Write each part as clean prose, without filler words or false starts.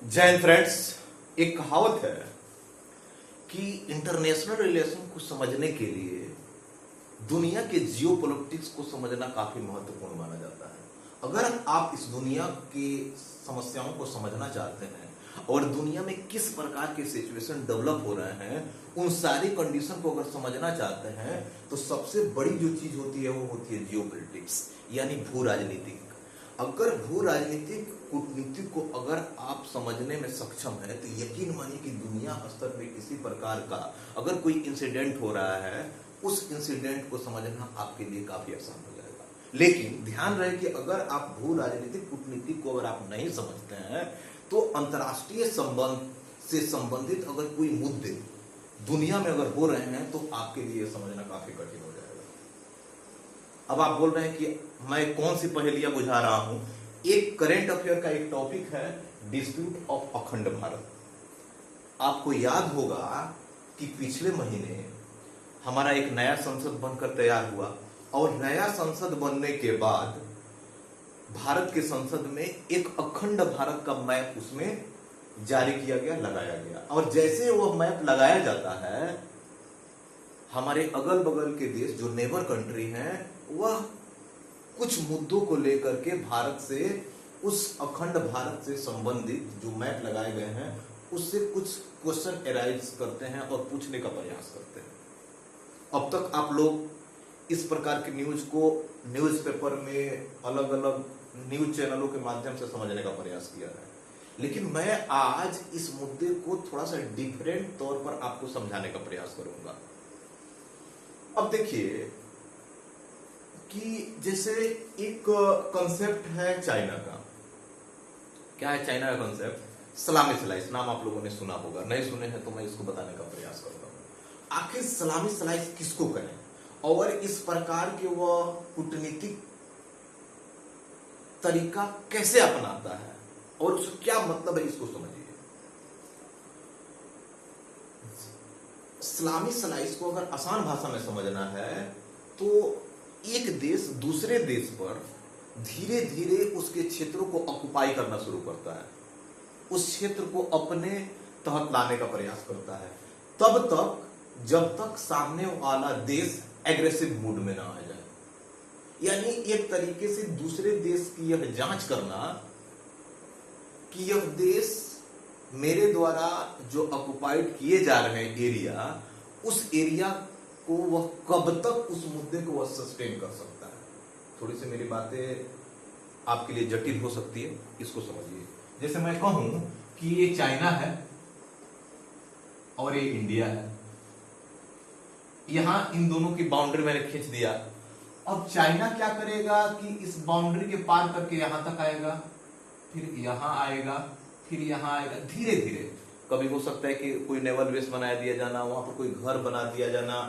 जय हिंद फ्रेंड्स। एक कहावत है कि इंटरनेशनल रिलेशन को समझने के लिए दुनिया के जियो पॉलिटिक्स को समझना काफी महत्वपूर्ण माना जाता है। अगर आप इस दुनिया की समस्याओं को समझना चाहते हैं और दुनिया में किस प्रकार के सिचुएशन डेवलप हो रहे हैं, उन सारी कंडीशन को अगर समझना चाहते हैं तो सबसे बड़ी जो चीज होती है वो होती है जियो पॉलिटिक्स, यानी भू राजनीतिक। अगर भू राजनीतिक कूटनीतिक को अगर आप समझने में सक्षम है तो यकीन मानिए कि दुनिया स्तर पे किसी प्रकार का अगर कोई इंसिडेंट हो रहा है, उस इंसिडेंट को समझना आपके लिए काफी आसान हो जाएगा। लेकिन ध्यान रहे कि अगर आप भू राजनीतिक कूटनीतिक को अगर आप नहीं समझते हैं तो अंतर्राष्ट्रीय संबंध से संबंधित अगर कोई मुद्दे दुनिया में अगर हो रहे हैं तो आपके लिए समझना काफी कठिन हो जाएगा। अब आप बोल रहे हैं कि मैं कौन सी पहेलियां बुझा रहा हूं। एक करंट अफेयर का एक टॉपिक है डिस्प्यूट ऑफ अखंड भारत। आपको याद होगा कि पिछले महीने हमारा एक नया संसद बनकर तैयार हुआ और नया संसद बनने के बाद भारत के संसद में एक अखंड भारत का मैप उसमें जारी किया गया, लगाया गया। और जैसे वह मैप लगाया जाता है, हमारे अगल बगल के देश जो नेबर कंट्री हैं वह कुछ मुद्दों को लेकर के भारत से, उस अखंड भारत से संबंधित जो मैप लगाए गए हैं उससे कुछ क्वेश्चन एराइज करते हैं और पूछने का प्रयास करते हैं। अब तक आप लोग इस प्रकार की न्यूज को न्यूज़पेपर में अलग अलग न्यूज चैनलों के माध्यम से समझने का प्रयास किया है, लेकिन मैं आज इस मुद्दे को थोड़ा सा डिफरेंट तौर पर आपको समझाने का प्रयास करूंगा। अब देखिए कि जैसे एक कॉन्सेप्ट है चाइना का। क्या है चाइना का कॉन्सेप्ट? सलामी स्लाइस। नाम आप लोगों ने सुना होगा, नहीं सुने हैं तो मैं इसको बताने का प्रयास करूंगा। आखिर सलामी स्लाइस किसको कहें और इस प्रकार के वह कूटनीतिक तरीका कैसे अपनाता है और उसका क्या मतलब है, इसको समझिए। सलामी स्लाइस को अगर आसान भाषा में समझना है तो एक देश दूसरे देश पर धीरे धीरे उसके क्षेत्रों को ऑक्युपाई करना शुरू करता है, उस क्षेत्र को अपने तहत लाने का प्रयास करता है, तब तक जब तक सामने वाला देश एग्रेसिव मूड में ना आ जाए। यानी एक तरीके से दूसरे देश की यह जांच करना कि यह देश मेरे द्वारा जो ऑक्युपाइड किए जा रहे हैं एरिया, उस एरिया को वह कब तक उस मुद्दे को वह सस्टेन कर सकता है। थोड़ी सी मेरी बातें आपके लिए जटिल हो सकती है, इसको समझिए। जैसे मैं कहूं कि ये चाइना है और ये इंडिया है, यहां इन दोनों की बाउंड्री मैंने खींच दिया। अब चाइना क्या करेगा कि इस बाउंड्री के पार करके यहां तक आएगा, फिर यहां आएगा, फिर यहां आएगा। धीरे धीरे कभी हो सकता है कि कोई नेवल बेस बना दिया जाना, वहां पर कोई घर बना दिया जाना,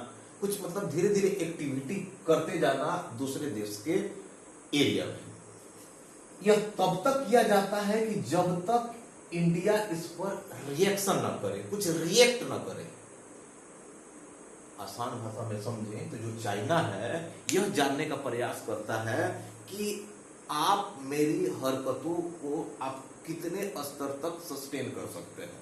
कुछ मतलब धीरे धीरे एक्टिविटी करते जाना दूसरे देश के एरिया में। यह तब तक किया जाता है कि जब तक इंडिया इस पर रिएक्शन ना करे, कुछ रिएक्ट ना करे। आसान भाषा में समझें तो जो चाइना है यह जानने का प्रयास करता है कि आप मेरी हरकतों को आप कितने स्तर तक सस्टेन कर सकते हैं।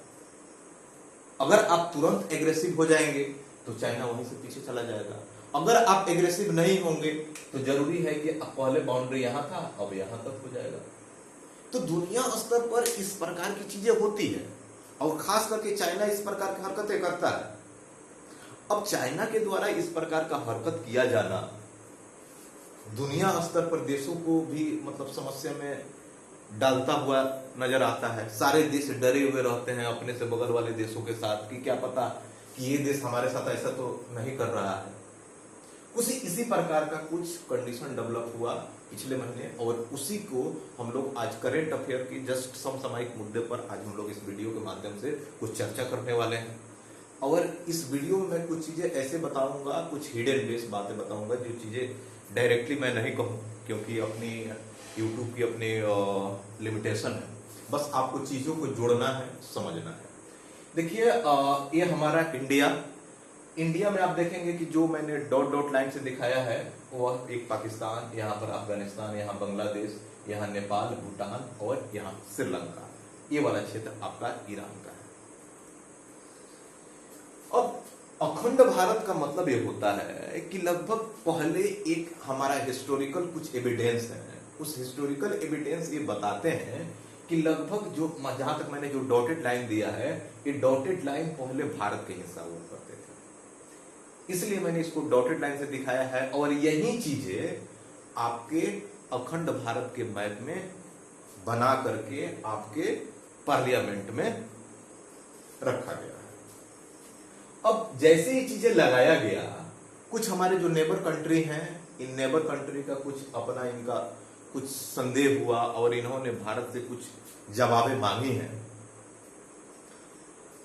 अगर आप तुरंत एग्रेसिव हो जाएंगे तो चाइना वहीं से पीछे चला जाएगा। अगर आप एग्रेसिव नहीं होंगे तो जरूरी है कि पहले बाउंड्री यहां था, अब यहां तक हो जाएगा। तो दुनिया स्तर पर इस प्रकार की चीजें होती है और खास करके चाइना इस प्रकार की हरकतें करता है। अब चाइना के द्वारा इस प्रकार का हरकत किया जाना दुनिया स्तर पर देशों को भी मतलब समस्या में डालता हुआ नजर आता है। सारे देश डरे हुए रहते हैं अपने से बगल वाले देशों के साथ कि क्या पता कि ये देश हमारे साथ ऐसा तो नहीं कर रहा है। कुछ इसी प्रकार का कुछ कंडीशन डेवलप हुआ पिछले महीने और उसी को हम लोग आज करंट अफेयर की जस्ट समसामयिक मुद्दे पर आज हम लोग इस वीडियो के माध्यम से कुछ चर्चा करने वाले हैं। और इस वीडियो में मैं कुछ चीजें ऐसे बताऊंगा, कुछ हिडन बेस बातें बताऊंगा जो चीजें डायरेक्टली मैं नहीं कहूं क्योंकि अपनी यूट्यूब की अपनी लिमिटेशन है। बस आपको चीजों को जोड़ना है, समझना है। देखिए ये हमारा इंडिया में आप देखेंगे कि जो मैंने डॉट डॉट लाइन से दिखाया है वह एक पाकिस्तान, यहाँ पर अफगानिस्तान, यहाँ बांग्लादेश, यहाँ नेपाल, भूटान और यहाँ श्रीलंका। ये वाला क्षेत्र आपका ईरान का है। अब अखंड भारत का मतलब ये होता है कि लगभग पहले एक हमारा हिस्टोरिकल कुछ एविडेंस है, उस हिस्टोरिकल एविडेंस ये बताते हैं कि लगभग जो जहां तक मैंने जो डॉटेड लाइन दिया है, ये डॉटेड लाइन पहले भारत के हिस्सा हुआ करते थे, इसलिए मैंने इसको डॉटेड लाइन से दिखाया है। और यही चीजें आपके अखंड भारत के मैप में बना करके आपके पार्लियामेंट में रखा गया है। अब जैसे ही चीजें लगाया गया, कुछ हमारे जो नेबर कंट्री हैं, इन नेबर कंट्री का कुछ अपना इनका कुछ संदेह हुआ और इन्होंने भारत से कुछ जवाबें मांगी हैं,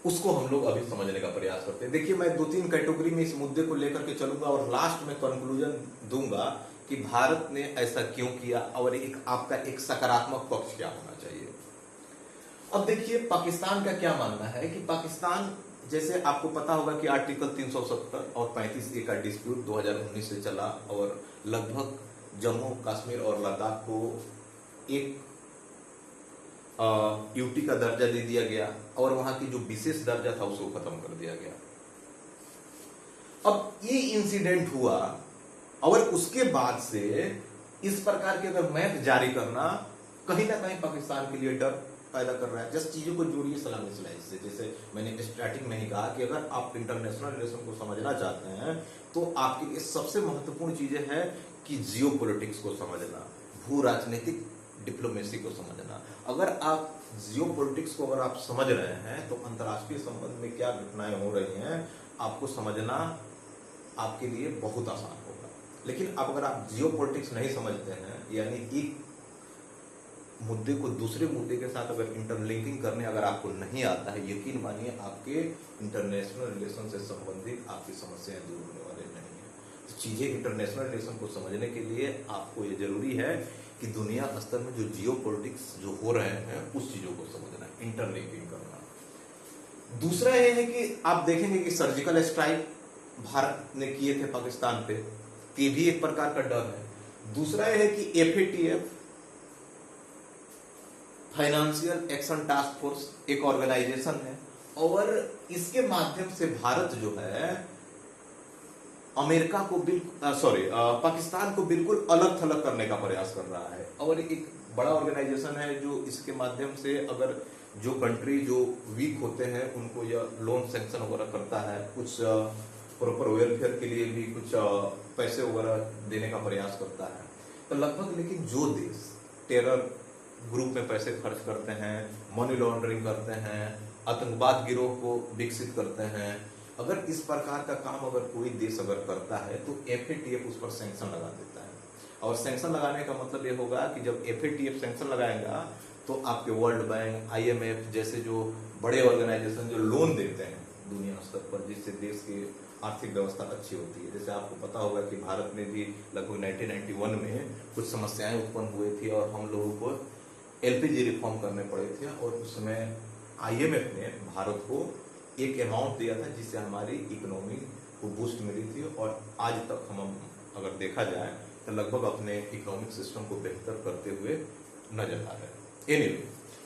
उसको हम लोग अभी समझने का प्रयास करते हैं। देखिए, मैं 2-3 कैटेगरी में इस मुद्दे को लेकर के चलूंगा और लास्ट में कंक्लूजन दूंगा कि भारत ने ऐसा क्यों किया और एक आपका एक सकारात्मक पक्ष क्या होना चाहिए। अब देखिए, पाकिस्तान का क्या मानना है कि पाकिस्तान, जैसे आपको पता होगा कि आर्टिकल 370 और 35A का डिस्प्यूट 2019 से चला और लगभग जम्मू कश्मीर और लद्दाख को एक यूटी का दर्जा दे दिया गया और वहां की जो विशेष दर्जा था उसको खत्म कर दिया गया। अब ये इंसिडेंट हुआ और उसके बाद से इस प्रकार के अगर मैप जारी करना कहीं ना कहीं पाकिस्तान के लिए डर पैदा कर रहा है। जस्ट चीजों को जोड़िए सलामी स्लाइस से। जैसे मैंने स्टार्टिंग में ही कहा कि अगर आप इंटरनेशनल रिलेशन को समझना चाहते हैं तो आपके लिए सबसे महत्वपूर्ण चीजें हैं कि जियो पॉलिटिक्स को समझना, भू राजनीतिक डिप्लोमेसी को समझना। अगर आप जियो पॉलिटिक्स को अगर आप समझ रहे हैं तो अंतर्राष्ट्रीय संबंध में क्या घटनाएं हो रही हैं आपको समझना आपके लिए बहुत आसान होगा। लेकिन अब अगर आप जियो पॉलिटिक्स नहीं समझते हैं, यानी एक मुद्दे को दूसरे मुद्दे के साथ अगर इंटरलिंकिंग करने अगर आपको नहीं आता है, यकीन मानिए आपके इंटरनेशनल रिलेशन से संबंधित आपकी समस्याएं दूर होने वाले नहीं है। तो चीजें इंटरनेशनल रिलेशन को समझने के लिए आपको ये जरूरी है कि दुनिया स्तर में जो जियो पॉलिटिक्स जो हो रहे हैं उस चीजों को समझना, इंटरलिंकिंग करना। दूसरा ये है कि आप देखेंगे कि सर्जिकल स्ट्राइक भारत ने किए थे पाकिस्तान पे, ये भी एक प्रकार का डर है। दूसरा यह है कि FATF, financial action task force, एक ऑर्गेनाइजेशन है और इसके माध्यम से भारत जो है अमेरिका को पाकिस्तान को बिल्कुल अलग थलग करने का प्रयास कर रहा है। और एक बड़ा ऑर्गेनाइजेशन है जो इसके माध्यम से अगर जो कंट्री जो वीक होते हैं उनको यह लोन सैंक्शन वगैरह करता है, कुछ प्रॉपर वेलफेयर के लिए भी कुछ पैसे वगैरह देने का प्रयास करता है। तो लगभग, लेकिन जो देश टेरर ग्रुप में पैसे खर्च करते हैं, मनी लॉन्ड्रिंग करते हैं, आतंकवाद गिरोह को विकसित करते हैं, अगर इस प्रकार का काम अगर कोई देश अगर करता है तो FATF उस पर सैंक्शन लगा देता है। और सैंक्शन लगाने का मतलब ये होगा कि जब FATF सैंक्शन लगाएगा तो आपके वर्ल्ड बैंक, IMF जैसे जो बड़े ऑर्गेनाइजेशन जो लोन देते हैं दुनिया स्तर पर, जिससे देश की आर्थिक व्यवस्था अच्छी होती है। जैसे आपको पता होगा कि भारत में भी लगभग 1991 में कुछ समस्याएं उत्पन्न हुई थी और हम लोगों को LPG रिफॉर्म करने पड़े थे और उस समय IMF ने भारत को एक अमाउंट दिया था जिससे हमारी इकोनॉमी को बूस्ट मिली थी और आज तक हम अगर देखा जाए तो लगभग अपने इकोनॉमिक सिस्टम को बेहतर करते हुए नजर आ रहे हैं। एनीवे,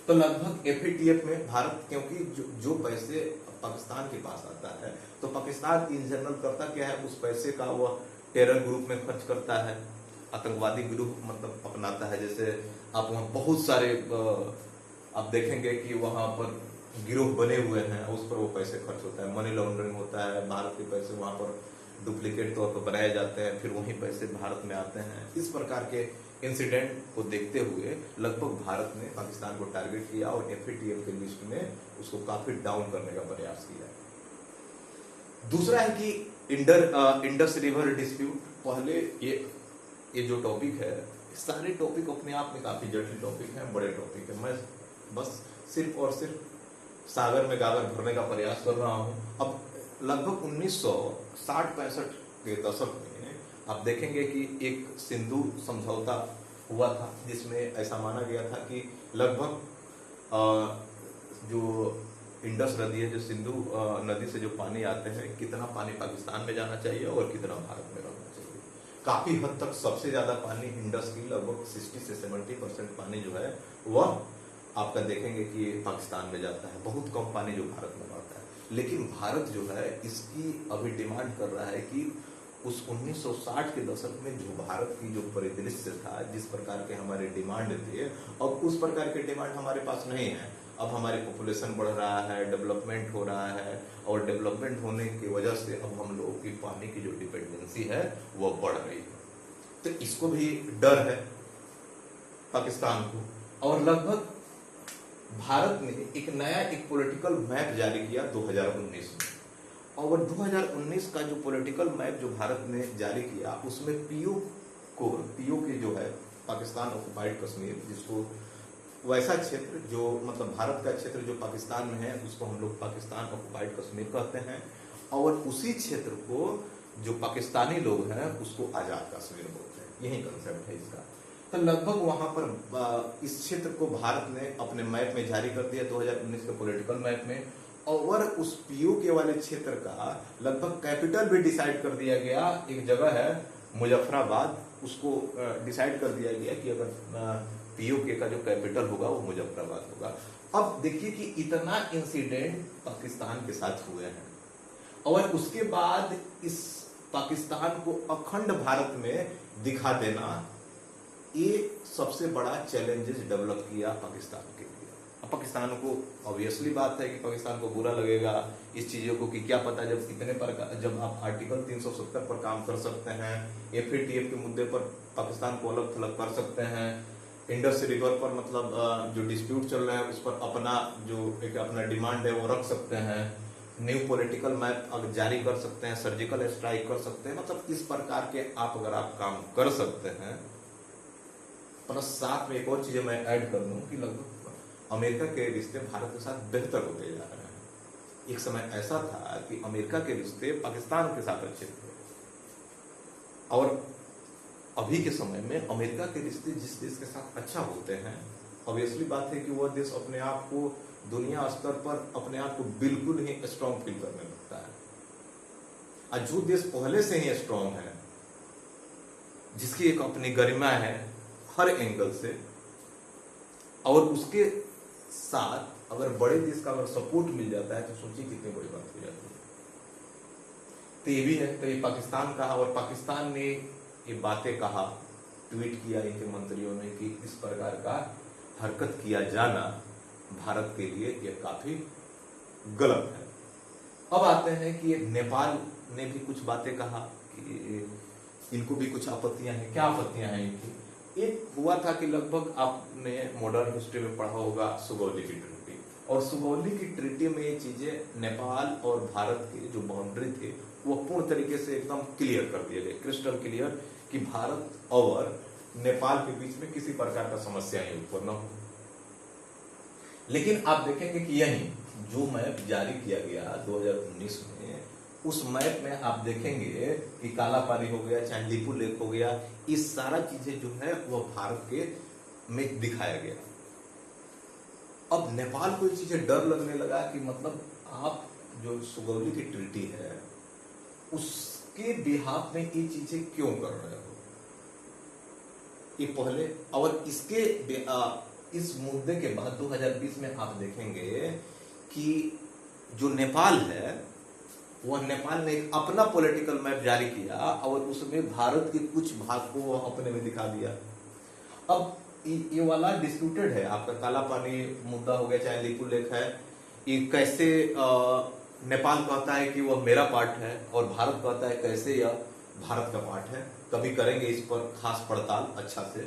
तो लगभग FATF में भारत, क्योंकि जो पैसे पाकिस्तान के पास आता है तो पाकिस्तान इन जनरल करता क्या है, उस पैसे का वह टेरर ग्रुप में खर्च करता है, आतंकवादी ग्रुप मतलब अपनाता है। जैसे आप वहाँ बहुत सारे आप देखेंगे कि वहां पर गिरोह बने हुए हैं, उस पर वो पैसे खर्च होता है, मनी लॉन्ड्रिंग होता है, भारत के पैसे वहां पर डुप्लीकेट तौर पर बनाए जाते हैं, फिर वही पैसे भारत में आते हैं। इस प्रकार के इंसिडेंट को देखते हुए लगभग भारत ने पाकिस्तान को टारगेट किया और FATF के लिस्ट में उसको काफी डाउन करने का प्रयास किया। दूसरा है कि इंडस रिवर डिस्प्यूट। पहले ये जो टॉपिक है, सारे टॉपिक अपने आप में काफी जटिल टॉपिक हैं, बड़े टॉपिक है। मैं बस सिर्फ और सिर्फ सागर में गागर भरने का प्रयास कर रहा हूं। अब लगभग 1960-65 के दशक में आप देखेंगे कि एक सिंधु समझौता हुआ था जिसमें ऐसा माना गया था कि लगभग जो इंडस नदी है, जो सिंधु नदी से जो पानी आते हैं, कितना पानी पाकिस्तान में जाना चाहिए और कितना भारत में रहना चाहिए। काफी हद तक सबसे ज्यादा पानी इंडस की लगभग 60 से 70% पानी जो है वह आपका देखेंगे कि ये पाकिस्तान में जाता है, बहुत कम पानी जो भारत में आता है। लेकिन भारत जो है इसकी अभी डिमांड कर रहा है कि उस 1960 के दशक में जो भारत की जो परिदृश्य था, जिस प्रकार के हमारे डिमांड थे, अब उस प्रकार के डिमांड हमारे पास नहीं है। अब हमारी पॉपुलेशन बढ़ रहा है, डेवलपमेंट हो रहा है, और डेवलपमेंट होने की वजह से अब हम लोगों की पानी की जो डिपेंडेंसी है वो बढ़ रही है। तो इसको भी डर है पाकिस्तान को, और लगभग भारत ने एक पॉलिटिकल मैप जारी किया 2019 में, और 2019 का जो पॉलिटिकल मैप जो भारत ने जारी किया उसमें पीओ के जो है पाकिस्तान ऑक्युपाइड कश्मीर, जिसको वैसा क्षेत्र जो मतलब भारत का क्षेत्र जो पाकिस्तान में है उसको हम लोग पाकिस्तान ऑक्युपाइड कश्मीर कहते हैं, और उसी क्षेत्र को जो पाकिस्तानी लोग हैं उसको आजाद कश्मीर बोलते हैं। यही कंसेप्ट है इसका। तो लगभग वहां पर इस क्षेत्र को भारत ने अपने मैप में जारी कर दिया 2019 के पॉलिटिकल मैप में, और उस पीओ के वाले क्षेत्र का लगभग कैपिटल भी डिसाइड कर दिया गया। एक जगह है मुजफ्फराबाद, उसको डिसाइड कर दिया गया कि अगर पीओके का जो कैपिटल होगा वो मुजफ्फराबाद होगा। अब देखिए कि इतना इंसिडेंट पाकिस्तान के साथ हुए हैं, और उसके बाद इस पाकिस्तान को अखंड भारत में दिखा देना, ये सबसे बड़ा चैलेंजेस डेवलप किया पाकिस्तान के लिए। अब पाकिस्तान को ऑब्वियसली बात है कि पाकिस्तान को बुरा लगेगा इस चीजों को, कि क्या पता जब आप आर्टिकल 370 पर काम कर सकते हैं, एफएटीएफ के मुद्दे पर पाकिस्तान को अलग थलग कर सकते हैं, इंडस रिवर पर मतलब जो डिस्प्यूट चल रहा है उस पर अपना डिमांड है वो रख सकते हैं, न्यू पॉलिटिकल मैप जारी कर सकते हैं, सर्जिकल स्ट्राइक कर सकते हैं। मतलब इस प्रकार के अगर आप काम कर सकते हैं, प्लस साथ में एक और चीज मैं ऐड कर दूं कि लगभग अमेरिका के रिश्ते भारत के साथ बेहतर होते जा रहे हैं। एक समय ऐसा था कि अमेरिका के रिश्ते पाकिस्तान के साथ अच्छे थे, और अभी के समय में अमेरिका के रिश्ते जिस देश के साथ अच्छा होते हैं, ऑब्वियसली बात है कि वह देश अपने आप को दुनिया स्तर पर अपने आप को बिल्कुल ही स्ट्रांग फील करने लगता है। और जो देश पहले से ही स्ट्रांग है, जिसकी एक अपनी गरिमा है हर एंगल से, और उसके साथ अगर बड़े देश का अगर सपोर्ट मिल जाता है तो सोचिए कितनी बड़ी बात हो जाती है। तो ये भी है, तो ये पाकिस्तान का, और पाकिस्तान ने ये बातें कहा, ट्वीट किया इनके मंत्रियों ने कि इस प्रकार का हरकत किया जाना भारत के लिए ये काफी गलत है। अब आते हैं कि नेपाल ने भी कुछ बातें कहा कि इनको भी कुछ आपत्तियां हैं। क्या आपत्तियां हैं इनकी? एक हुआ था कि लगभग आपने मॉडर्न हिस्ट्री में पढ़ा होगा सुगौली की ट्रीटी, और सुगौली की ट्रीटी में ये चीजें नेपाल और भारत के जो बाउंड्री थे वो पूर्ण तरीके से एकदम क्लियर कर दिए गए, क्रिस्टल क्लियर, कि भारत और नेपाल के बीच में किसी प्रकार का समस्या ही उत्पन्न हो। लेकिन आप देखेंगे कि यही जो मैप जारी किया गया 2019 में, उस मैप में आप देखेंगे कि काला पानी हो गया, चांदीपुर लेक हो गया, इस सारा चीजें जो है वो भारत के में दिखाया गया। अब नेपाल को ये चीजें डर लगने लगा कि मतलब आप जो सुगौली की ट्रीटी है उसके बिहाफ में ये चीजें क्यों कर रहे हो, ये पहले। और इसके इस मुद्दे के बाद 2020 में आप देखेंगे कि जो नेपाल है वह नेपाल ने एक अपना पॉलिटिकल मैप जारी किया, और उसमें भारत के कुछ भाग को वह अपने में दिखा दिया। अब ये वाला डिस्प्यूटेड है, आपका काला पानी मुद्दा हो गया, चाहे लिपू लेक है, ये कैसे नेपाल कहता है कि वह मेरा पार्ट है, और भारत कहता है कैसे यह भारत का पार्ट है। कभी करेंगे इस पर खास पड़ताल अच्छा से,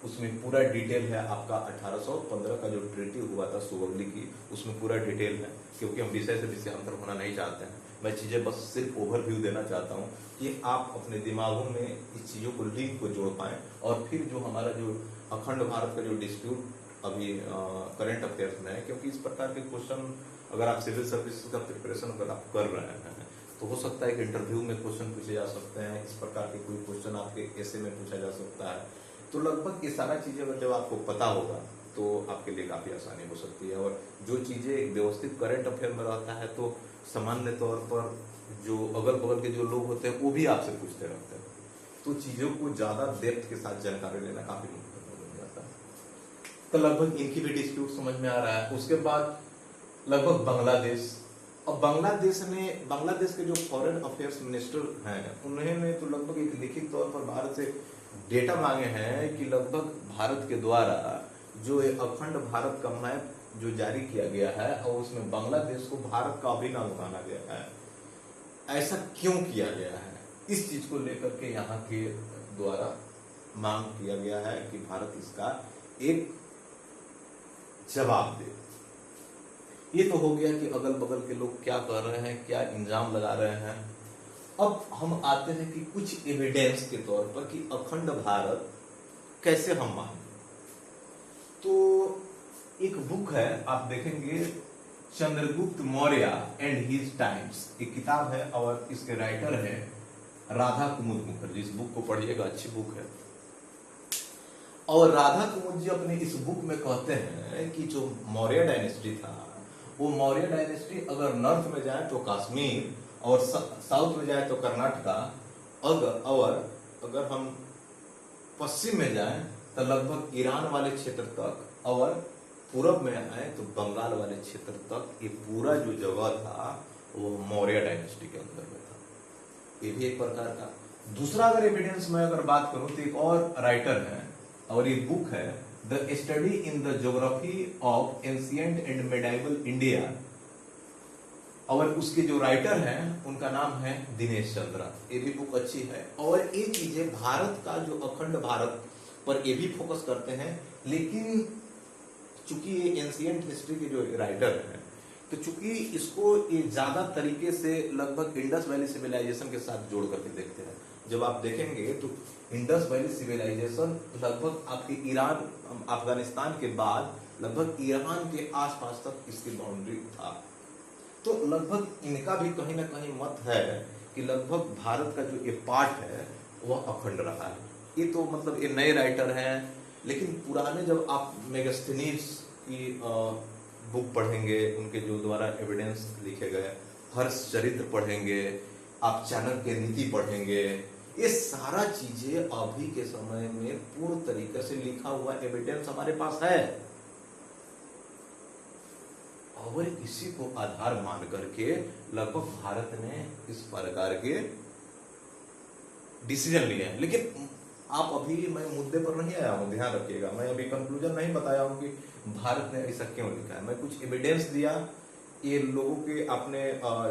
उसमें पूरा डिटेल है। आपका 1815 का जो ट्रीटी हुआ था सुगौली की, उसमें पूरा डिटेल है, क्योंकि हम विषय से विषयांतर होना नहीं चाहते हैं। मैं चीजें बस सिर्फ ओवरव्यू देना चाहता हूँ कि आप अपने दिमागों में इस चीजों को लिंक को जोड़ पाएं, और फिर जो हमारा जो अखंड भारत का जो डिस्प्यूट अभी करंट अफेयर्स में है, क्योंकि इस प्रकार के क्वेश्चन अगर आप सिविल सर्विस का प्रिपरेशन अगर आप कर रहे हैं तो हो सकता है कि इंटरव्यू में क्वेश्चन पूछे जा सकते हैं, इस प्रकार के कोई क्वेश्चन आपके ऐसे में पूछा जा सकता है। तो लगभग ये सारा चीजें अगर जब आपको पता होगा तो आपके लिए काफी आसानी हो सकती है। और जो चीजें व्यवस्थित करंट अफेयर में रहता है तो सामान्य तौर पर जो अगल बगल के जो लोग होते हैं वो भी आपसे पूछते रहते हैं, तो चीजों को ज्यादा डेप्थ के साथ जानकारी लेना काफी मुश्किल हो जाता है। तो लगभग इनकी भी डिस्प्यूट समझ में आ रहा है। उसके बाद लगभग बांग्लादेश। अब बांग्लादेश के जो फॉरेन अफेयर्स मिनिस्टर हैं उन्होंने तो लगभग एक लिखित तौर पर भारत से डेटा मांगे हैं कि लगभग भारत के द्वारा जो अखंड भारत का मैप जो जारी किया गया है और उसमें बांग्लादेश को भारत का अभिन्न माना गया है, ऐसा क्यों किया गया है, इस चीज को लेकर के यहाँ के द्वारा मांग किया गया है कि भारत इसका एक जवाब दे। ये तो हो गया कि अगल बगल के लोग क्या कर रहे हैं, क्या इल्जाम लगा रहे हैं। अब हम आते हैं कि कुछ एविडेंस के तौर पर कि अखंड भारत कैसे हम माने। तो एक बुक है, आप देखेंगे, Chandragupta Maurya and his times, एक किताब है और इसके राइटर है राधा कुमुद मुखर्जी। इस बुक को पढ़िएगा, अच्छी बुक है। और राधा कुमुद जी अपने इस बुक में कहते हैं कि जो मौर्य डायनेस्टी था, वो मौर्य डायनेस्टी अगर नॉर्थ में जाए तो कश्मीर और साउथ में जाए तो कर्नाटका, और अगर हम पश्चिम में जाए तो लगभग ईरान वाले क्षेत्र तक, और पूरब में आए तो बंगाल वाले क्षेत्र तक, ये पूरा जो जगह था वो मौर्य डायनेस्टी के अंदर में था। ये भी एक प्रकार का। दूसरा अगर एविडेंस में अगर बात करूं तो एक और राइटर है और ये बुक है the study in the geography of ancient and medieval India, और उसके जो राइटर हैं उनका नाम है दिनेश चंद्रा। ये भी बुक अच्छी है। और ये चीजें भारत का जो अखंड भारत पर ये भी फोकस करते हैं, लेकिन चूंकि ये एंशिएंट हिस्ट्री के जो राइटर हैं, तो चूंकि इसको ये ज्यादा तरीके से लगभग इंडस वैली सिविलाइजेशन के साथ जोड़ करके देखते हैं। जब आप देखेंगे तो इंडस वैली सिविलाइजेशन लगभग आपके ईरान अफगानिस्तान के बाद लगभग ईरान के आसपास तक इसकी बाउंड्री था। तो लगभग इनका भी कहीं ना कहीं मत है कि लगभग भारत का जो ये पार्ट है वह अखंड रहा है। ये तो मतलब ये नए राइटर हैं, लेकिन पुराने जब आप मेगास्थनीज की बुक पढ़ेंगे, उनके जो द्वारा एविडेंस लिखे गए, हर्ष चरित्र पढ़ेंगे, आप चाणक्य नीति पढ़ेंगे, ये सारा चीजें अभी के समय में पूर्ण तरीके से लिखा हुआ एविडेंस हमारे पास है। और इसी को आधार मान करके लगभग भारत ने इस प्रकार के डिसीजन लिए हैं। लेकिन आप अभी, मैं मुद्दे पर नहीं आया हूं, ध्यान रखिएगा, मैं अभी कंक्लूजन नहीं बताया हूं कि भारत ने ऐसा क्यों लिखा है। मैं कुछ एविडेंस दिया, ये लोगों के अपने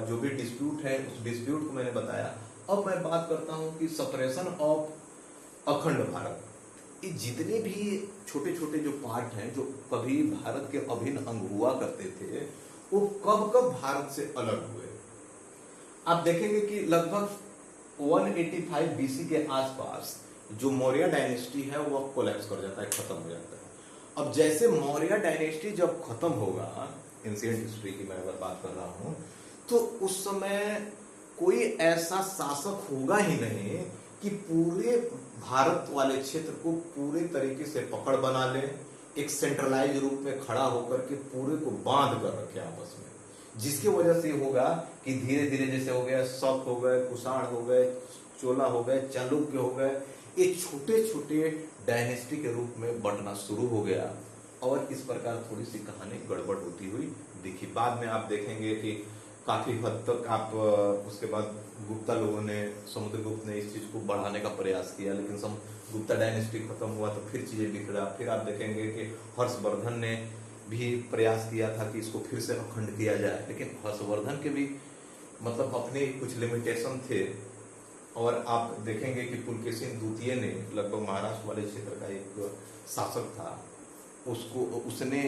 जो भी डिस्प्यूट है उस डिस्प्यूट को मैंने बताया। अब मैं बात करता हूं कि सपरेशन ऑफ अखंड भारत, ये जितने भी छोटे छोटे जो पार्ट हैं जो कभी भारत के अभिन्न अंग हुआ करते थे, वो कब कब भारत से अलग हुए। आप देखेंगे कि लगभग 185 बीसी के आसपास जो मौर्य डायनेस्टी है वो कोलैप्स कर जाता है, खत्म हो जाता है। अब जैसे मौर्य डायनेस्टी जब खत्म होगा, एंशिएंट हिस्ट्री की मैं अगर बात कर रहा हूं, तो उस समय कोई ऐसा शासक होगा ही नहीं कि पूरे भारत वाले क्षेत्र को पूरे तरीके से पकड़ बना ले, एक सेंट्रलाइज रूप में खड़ा होकर के पूरे को बांध कर रखे आपस में, जिसकी वजह से होगा कि धीरे धीरे जैसे हो गया शक हो गए, कुषाण हो गए, चोला हो गए, चालुक्य हो गए, ये छोटे छोटे डायनेस्टी के रूप में बंटना शुरू हो गया। और इस प्रकार थोड़ी सी कहानी गड़बड़ होती हुई दिखी। बाद में आप देखेंगे कि काफी हद तक आप उसके बाद गुप्ता लोगों ने, समुद्रगुप्त ने इस चीज को बढ़ाने का प्रयास किया, लेकिन गुप्ता डायनेस्टी खत्म हुआ तो फिर चीजें बिखरा। फिर आप देखेंगे कि हर्षवर्धन ने भी प्रयास किया था कि इसको फिर से अखंड किया जाए, लेकिन हर्षवर्धन के भी मतलब अपने कुछ लिमिटेशन थे। और आप देखेंगे कि पुलकेशिन द्वितीय ने, लगभग महाराष्ट्र वाले क्षेत्र का एक शासक था, उसने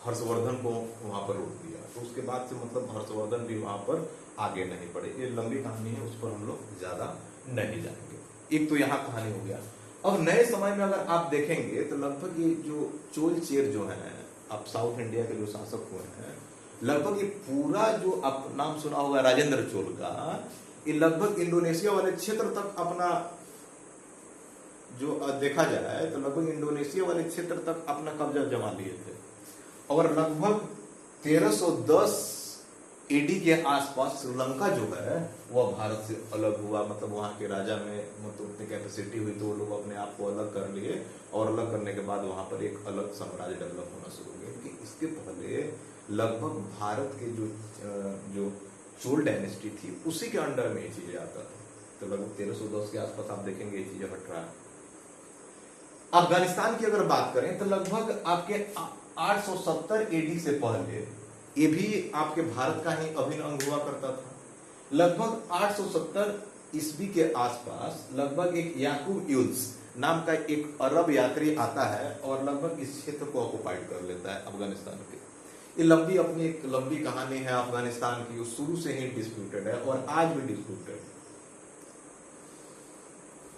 हर्षवर्धन को वहां पर रोक दिया। तो उसके बाद से मतलब हर्षवर्धन भी वहां पर आगे नहीं बढ़े। ये लंबी कहानी है, उस पर हम लोग ज्यादा नहीं जाएंगे। एक तो यहाँ कहानी हो गया। अब नए समय में अगर आप देखेंगे तो लगभग ये जो चोल चेर जो है, अब साउथ इंडिया के जो शासक हुए हैं, लगभग ये पूरा जो आप नाम सुना होगा राजेंद्र चोल का, ये लगभग इंडोनेशिया वाले क्षेत्र तक अपना, जो देखा जाए तो लगभग इंडोनेशिया वाले क्षेत्र तक अपना कब्जा जमा लिए थे। और लगभग 1310 एडी के आसपास श्रीलंका जो है वह भारत से अलग हुआ, मतलब वहां के राजा में मतलब उतनी कैपेसिटी हुई तो वो लोग अपने आप को अलग कर लिए, और अलग करने के बाद वहां पर एक अलग साम्राज्य डेवलप होना शुरू हो गया। लेकिन इसके पहले लगभग भारत के जो चोल डायनेस्टी थी उसी के अंडर में ये चीजें आता था। तो लगभग 1310 के आसपास आप देखेंगे ये चीजें हट रहा है। अफगानिस्तान की अगर बात करें तो लगभग आपके 870 एडी से पहले ये भी आपके भारत का ही अभिन्न अंग हुआ करता था। लगभग 870 ईस्वी के आसपास लगभग एक याकूब यूल्स नाम का एक अरब यात्री आता है और लगभग इस क्षेत्र को ऑक्युपाइड कर लेता है अफगानिस्तान के। ये लंबी अपनी एक लंबी कहानी है अफगानिस्तान की, शुरू से ही डिस्प्यूटेड है और आज भी डिस्प्यूटेड है।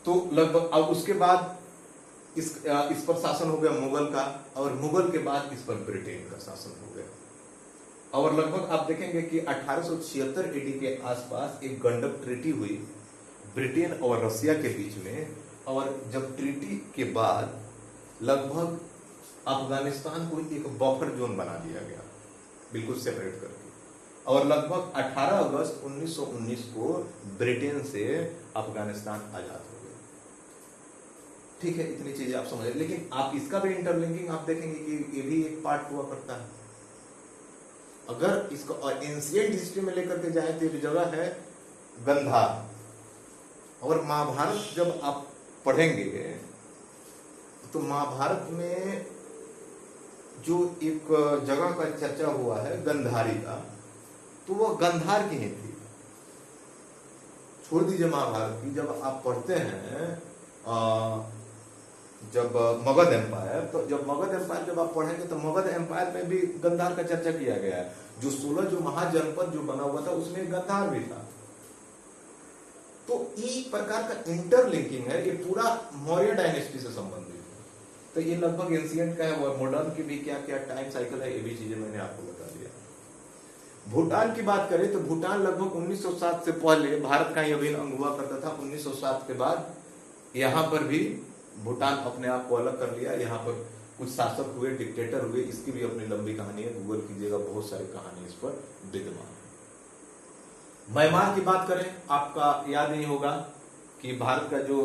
तो लगभग अब उसके बाद इस पर शासन हो गया मुगल का, और मुगल के बाद इस पर ब्रिटेन का शासन हो गया। और लगभग आप देखेंगे कि 1876 एडी के आसपास एक गंडक ट्रीटी हुई ब्रिटेन और रसिया के बीच में, और जब ट्रीटी के बाद लगभग अफगानिस्तान को एक बफर जोन बना दिया गया, बिल्कुल सेपरेट करके, और लगभग 18 अगस्त 1919 को ब्रिटेन से अफगानिस्तान आजाद हो गया। ठीक है, इतनी चीजें आप समझ, लेकिन आप इसका भी इंटरलिंकिंग आप देखेंगे कि ये भी एक पार्ट हुआ करता है। अगर इसको एंशिएंट हिस्ट्री में लेकर के जाए तो एक जगह है गंधार, और महाभारत जब आप पढ़ेंगे तो महाभारत में जो एक जगह का चर्चा हुआ है गंधारी का, तो वो गंधार की ही थी। छोड़ दीजिए महाभारत की, जब आप पढ़ते हैं जब मगध एम्पायर, तो जब मगध एम्पायर जब आप पढ़ेंगे तो मगध एम्पायर में भी गंधार का चर्चा किया गया है। जो 16 जो महाजनपद जो बना हुआ था उसमें गंधार भी था। तो इस प्रकार का इंटरलिंकिंग है, ये पूरा मौर्य डायनेस्टी से संबंधित है। तो ये लगभग एंशिएंट का है, वो मॉडर्न की भी क्या क्या टाइम साइकिल है, ये भी चीजें मैंने आपको बता दिया। भूटान की बात करें तो भूटान लगभग 1907 से पहले भारत का ही अभिन्न अंग हुआ करता था। 1907 के बाद यहाँ पर भी भूटान अपने आप को अलग कर लिया। यहाँ पर कुछ शासक हुए, डिक्टेटर हुए, इसकी भी अपनी लंबी कहानी है, गूगल कीजिएगा, बहुत सारी कहानी इस पर विद्यमान है। म्यांमार की बात करें, आपका याद नहीं होगा कि भारत का जो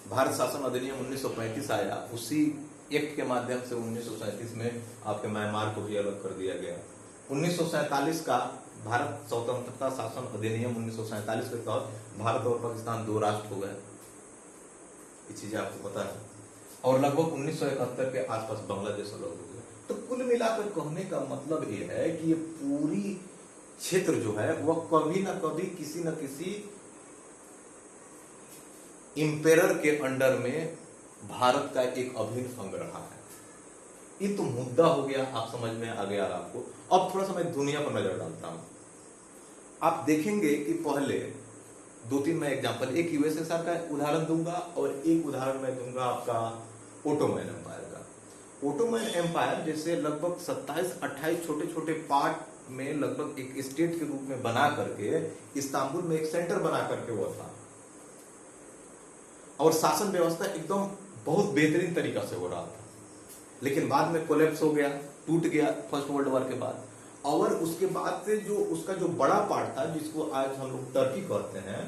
भारत शासन अधिनियम 1935 आया, उसी एक्ट के माध्यम से 1937 में आपके म्यांमार को भी अलग कर दिया गया। 1947 का भारत स्वतंत्रता शासन अधिनियम 1947 के तहत भारत और पाकिस्तान 2 राष्ट्र हो गए, ये चीजें आपको पता है। और लगभग 1971 के आसपास बांग्लादेश अलग हो गया। तो कुल मिलाकर कहने का मतलब ये है कि ये पूरी क्षेत्र जो है वह कभी ना कभी किसी न किसी इंपेरर के अंडर में भारत का एक अभिन्न अंग रहा है। ये तो मुद्दा हो गया, आप समझ में आ गया आपको। अब थोड़ा सा मैं दुनिया पर नजर डालता हूं। आप देखेंगे कि पहले 2-3 मैं एग्जांपल, एक यूएसएसआर का उदाहरण दूंगा और एक उदाहरण मैं दूंगा आपका ओटोमन एम्पायर का। ओटोमन एम्पायर जैसे लगभग 27-28 छोटे छोटे पार्ट में लगभग एक स्टेट के रूप में बना करके इस्तांबुल में एक सेंटर बना करके वो था, और शासन व्यवस्था एकदम बहुत बेहतरीन तरीका से हो रहा था। लेकिन बाद में कोलैप्स हो गया, टूट गया फर्स्ट वर्ल्ड वॉर के बाद। और उसके बाद से जो उसका जो बड़ा पार्ट था, जिसको आज हम लोग टर्की कहते हैं,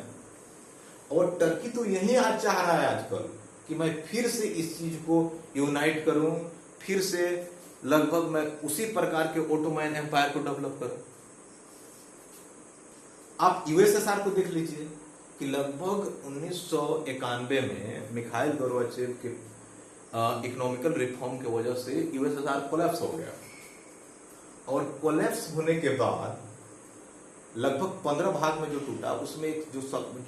और टर्की तो यही आज चाह रहा है आजकल कि मैं फिर से इस चीज को यूनाइट करूं, फिर से लगभग मैं उसी प्रकार के ओटोमन एम्पायर को डेवलप करूं। आप यूएसएसआर को देख लीजिए कि लगभग 1991 में मिखाइल गोर्बाचेव के इकोनॉमिकल रिफॉर्म की वजह से यूएसएसआर कोलैप्स हो गया, और कोलैप्स होने के बाद लगभग 15 भाग में जो टूटा, उसमें एक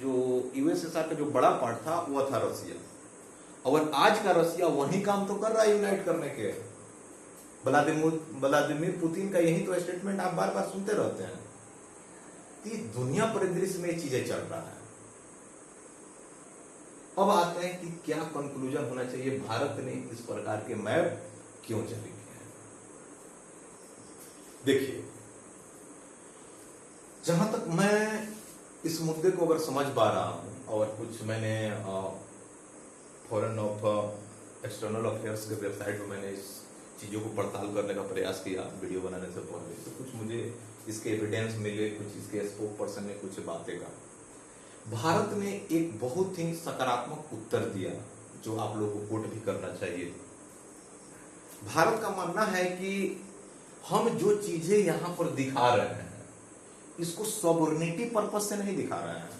जो यूएसएसआर का जो बड़ा पार्ट था वो था रसिया। और आज का रसिया वही काम तो कर रहा है यूनाइट करने के। व्लादिमीर पुतिन का यही तो स्टेटमेंट आप बार बार सुनते रहते हैं कि दुनिया परिदृश्य में चीजें चल रहा है। अब आते हैं कि क्या कंक्लूजन होना चाहिए, भारत ने इस प्रकार के मैप क्यों जारी किया है। देखिए, जहां तक मैं इस मुद्दे को अगर समझ पा रहा हूं, और कुछ मैंने फॉरेन ऑफ एक्सटर्नल अफेयर्स के वेबसाइट पर मैंने इस चीजों को पड़ताल करने का प्रयास किया वीडियो बनाने से पहले, तो कुछ मुझे इसके एविडेंस मिले, कुछ इसके स्पोक पर्सन ने कुछ बातें कहा। भारत ने एक बहुत ही सकारात्मक उत्तर दिया जो आप लोगों को कोट भी करना चाहिए। भारत का मानना है कि हम जो चीजें यहां पर दिखा रहे हैं इसको सॉवरेनिटी पर्पस से नहीं दिखा रहे हैं।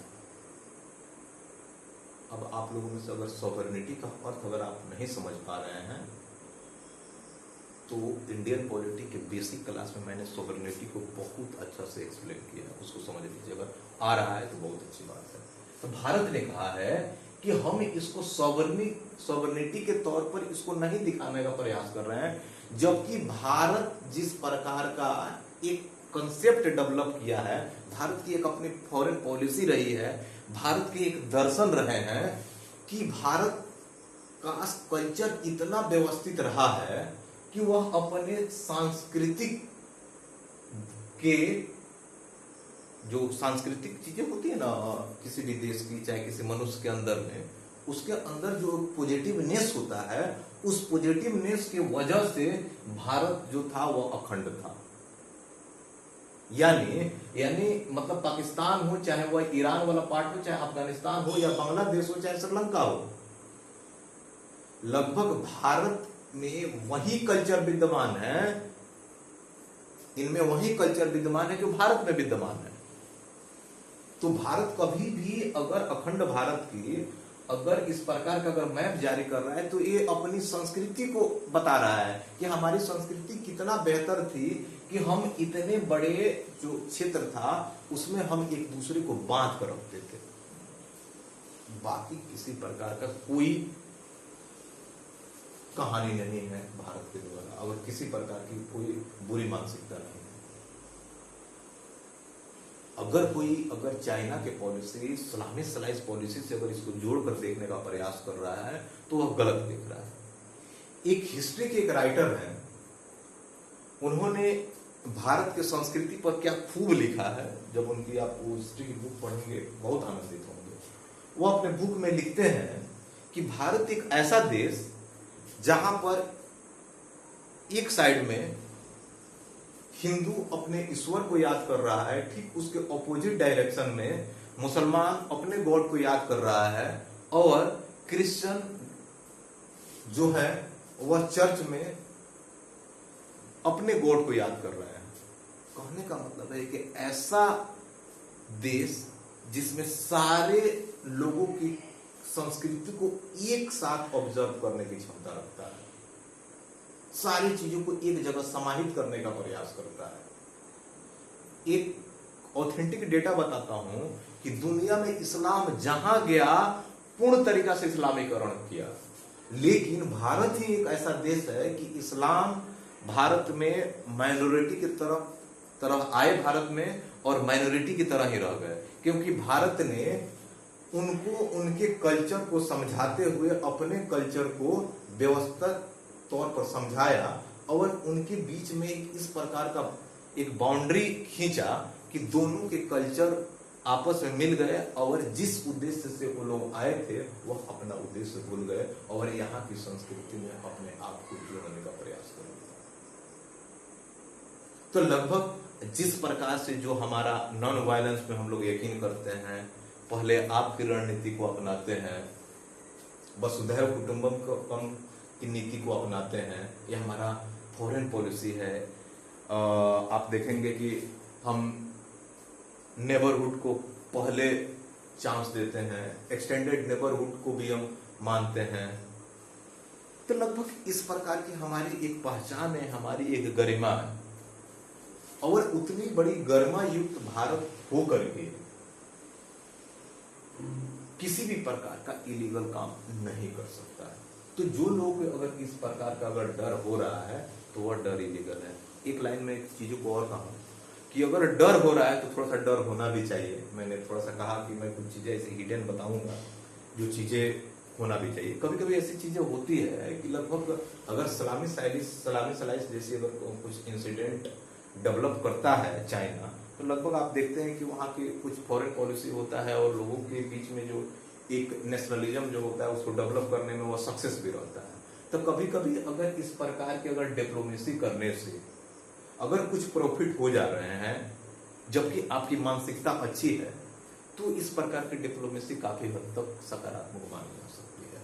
अब आप लोगों में से अगर सॉवरेनिटी का अर्थ अगर आप नहीं समझ पा रहे हैं तो इंडियन पॉलिटी के बेसिक क्लास में मैंने सॉवरेनिटी को बहुत अच्छा से एक्सप्लेन किया, उसको समझ लीजिए। अगर आ रहा है तो बहुत अच्छी बात है। तो भारत ने कहा है कि हम इसको सॉवरेनिटी के तौर पर इसको नहीं दिखाने का प्रयास कर रहे हैं, जबकि भारत जिस प्रकार का एक कंसेप्ट डेवलप किया है, भारत की एक अपनी फॉरेन पॉलिसी रही है, भारत के एक दर्शन रहे हैं कि भारत का कल्चर इतना व्यवस्थित रहा है कि वह अपने सांस्कृतिक के जो सांस्कृतिक चीजें होती है ना किसी भी देश की, चाहे किसी मनुष्य के अंदर में, उसके अंदर जो पॉजिटिवनेस होता है, उस पॉजिटिवनेस के वजह से भारत जो था वह अखंड था। यानी मतलब पाकिस्तान हो, चाहे वह ईरान वाला पार्ट हो, चाहे अफगानिस्तान हो, या बांग्लादेश हो, चाहे श्रीलंका हो, लगभग भारत में वही कल्चर विद्यमान है, इनमें वही कल्चर विद्यमान है जो भारत में विद्यमान है। तो भारत कभी भी अगर अखंड भारत की अगर इस प्रकार का अगर मैप जारी कर रहा है तो ये अपनी संस्कृति को बता रहा है कि हमारी संस्कृति कितना बेहतर थी कि हम इतने बड़े जो क्षेत्र था उसमें हम एक दूसरे को बांध कर रखते थे। बाकी किसी प्रकार का कोई कहानी नहीं है भारत के द्वारा, अगर किसी प्रकार की कोई बुरी मानसिकता नहीं है। अगर चाइना के पॉलिसी इस्लामिक स्लाइस पॉलिसी से अगर इसको जोड़कर देखने का प्रयास कर रहा है तो वह गलत देख रहा है। एक हिस्ट्री के एक राइटर हैं, उन्होंने भारत के संस्कृति पर क्या खूब लिखा है, जब उनकी आप हिस्ट्री की बुक पढ़ेंगे बहुत आनंदित होंगे। वो अपने बुक में लिखते हैं कि भारत एक ऐसा देश जहां पर एक साइड में हिंदू अपने ईश्वर को याद कर रहा है, ठीक उसके ऑपोजिट डायरेक्शन में मुसलमान अपने गॉड को याद कर रहा है, और क्रिश्चियन जो है वह चर्च में अपने गॉड को याद कर रहा है। कहने का मतलब है कि ऐसा देश जिसमें सारे लोगों की संस्कृति को एक साथ ऑब्जर्व करने की क्षमता रखता है, सारी चीजों को एक जगह समाहित करने का प्रयास करता है। एक ऑथेंटिक डेटा बताता हूं कि दुनिया में इस्लाम जहां गया पूर्ण तरीका से इस्लामीकरण किया, लेकिन भारत ही एक ऐसा देश है कि इस्लाम भारत में माइनॉरिटी की तरफ आए भारत में, और माइनॉरिटी की तरह ही रह गए, क्योंकि भारत ने उनको उनके कल्चर को समझाते हुए अपने कल्चर को व्यवस्थित तौर पर समझाया, और उनके बीच में इस प्रकार का एक बाउंड्री खींचा कि दोनों के कल्चर आपस में मिल गए, और जिस उद्देश्य से वो लोग आए थे वह अपना उद्देश्य भूल गए और यहाँ की संस्कृति में अपने आप को जोड़ने का प्रयास कर रहे। तो लगभग जिस प्रकार से जो हमारा नॉन वायलेंस में हम लोग यकीन करते हैं, पहले आपकी रणनीति को अपनाते हैं, वसुधैव कुटुंबकम की नीति को अपनाते हैं, यह हमारा फॉरेन पॉलिसी है। आप देखेंगे कि हम नेबरहुड को पहले चांस देते हैं, एक्सटेंडेड नेबरहुड को भी हम मानते हैं। तो लगभग इस प्रकार की हमारी एक पहचान है, हमारी एक गरिमा है, और उतनी बड़ी गरिमा युक्त भारत होकर के किसी भी प्रकार का इलीगल काम नहीं कर सकता है। तो जो लोग अगर इस प्रकार का अगर डर हो रहा है तो वह डर इलीगल है। एक लाइन में चीजों को और कहूं कि अगर डर हो रहा है तो थोड़ा सा डर होना भी चाहिए। मैंने थोड़ा सा कहा कि मैं कुछ चीजें ऐसे हिडन बताऊंगा जो चीजें होना भी चाहिए। कभी कभी ऐसी चीजें होती है कि लगभग अगर सलामी सलाइस जैसी अगर कुछ इंसिडेंट डेवलप करता है चाइना, तो लगभग आप देखते हैं कि वहाँ की कुछ फॉरेन पॉलिसी होता है और लोगों के बीच में जो एक नेशनलिज्म जो होता है उसको डेवलप करने में वो सक्सेस भी रहता है। तो कभी कभी अगर इस प्रकार की अगर डिप्लोमेसी करने से अगर कुछ प्रॉफिट हो जा रहे हैं जबकि आपकी मानसिकता अच्छी है, तो इस प्रकार की डिप्लोमेसी काफी हद तक सकारात्मक मानी जा सकती है।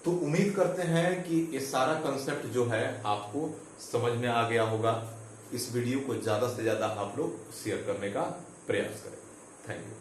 तो उम्मीद करते हैं कि ये सारा कंसेप्ट जो है आपको समझ में आ गया होगा। इस वीडियो को ज्यादा से ज्यादा आप लोग शेयर करने का प्रयास करें। Thank you.